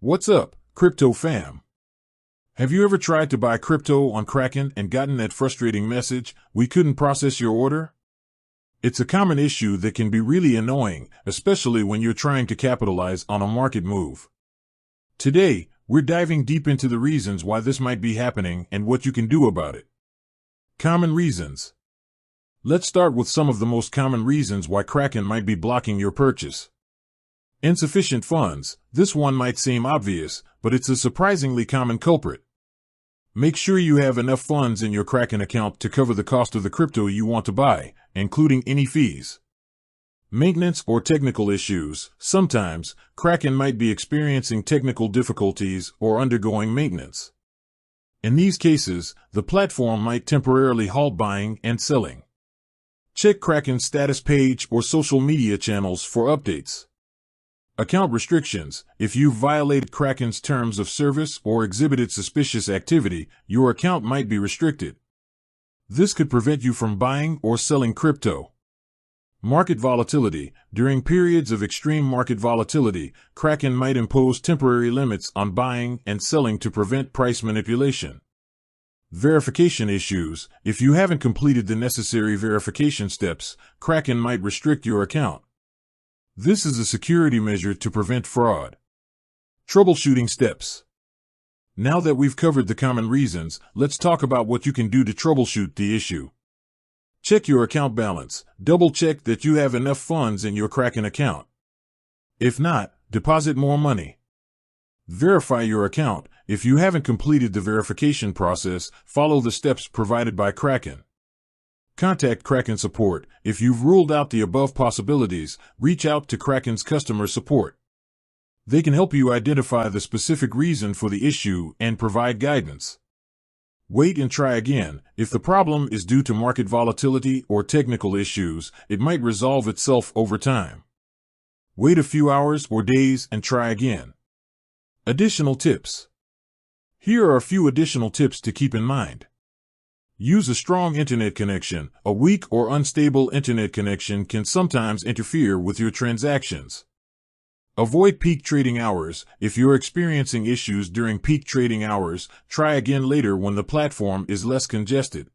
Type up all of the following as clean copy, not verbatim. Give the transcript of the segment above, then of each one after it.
What's up, crypto fam? Have you ever tried to buy crypto on Kraken and gotten that frustrating message, "We couldn't process your order"? It's a common issue that can be really annoying, especially when you're trying to capitalize on a market move. Today, we're diving deep into the reasons why this might be happening and what you can do about it. Common reasons. Let's start with some of the most common reasons why Kraken might be blocking your purchase. Insufficient funds. This one might seem obvious, but it's a surprisingly common culprit. Make sure you have enough funds in your Kraken account to cover the cost of the crypto you want to buy, including any fees. Maintenance or technical issues. Sometimes, Kraken might be experiencing technical difficulties or undergoing maintenance. In these cases, the platform might temporarily halt buying and selling. Check Kraken's status page or social media channels for updates. Account restrictions. If you've violated Kraken's terms of service or exhibited suspicious activity, your account might be restricted. This could prevent you from buying or selling crypto. Market volatility. During periods of extreme market volatility, Kraken might impose temporary limits on buying and selling to prevent price manipulation. Verification issues. If you haven't completed the necessary verification steps, Kraken might restrict your account. This is a security measure to prevent fraud. Troubleshooting steps. Now that we've covered the common reasons, let's talk about what you can do to troubleshoot the issue. Check your account balance. Double-check that you have enough funds in your Kraken account. If not, deposit more money. Verify your account. If you haven't completed the verification process, follow the steps provided by Kraken. Contact Kraken support. If you've ruled out the above possibilities, reach out to Kraken's customer support. They can help you identify the specific reason for the issue and provide guidance. Wait and try again. If the problem is due to market volatility or technical issues, it might resolve itself over time. Wait a few hours or days and try again. Additional tips. Here are a few additional tips to keep in mind. Use a strong internet connection. A weak or unstable internet connection can sometimes interfere with your transactions. Avoid peak trading hours. If you're experiencing issues during peak trading hours, try again later when the platform is less congested.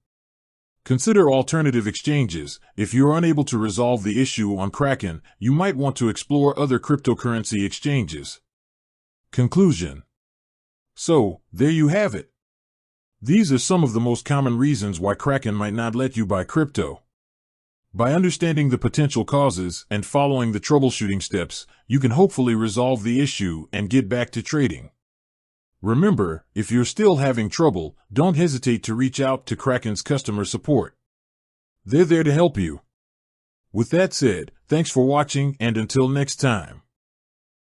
Consider alternative exchanges. If you're unable to resolve the issue on Kraken, you might want to explore other cryptocurrency exchanges. Conclusion. So, there you have it. These are some of the most common reasons why Kraken might not let you buy crypto. By understanding the potential causes and following the troubleshooting steps, you can hopefully resolve the issue and get back to trading. Remember, if you're still having trouble, don't hesitate to reach out to Kraken's customer support. They're there to help you. With that said, thanks for watching and until next time.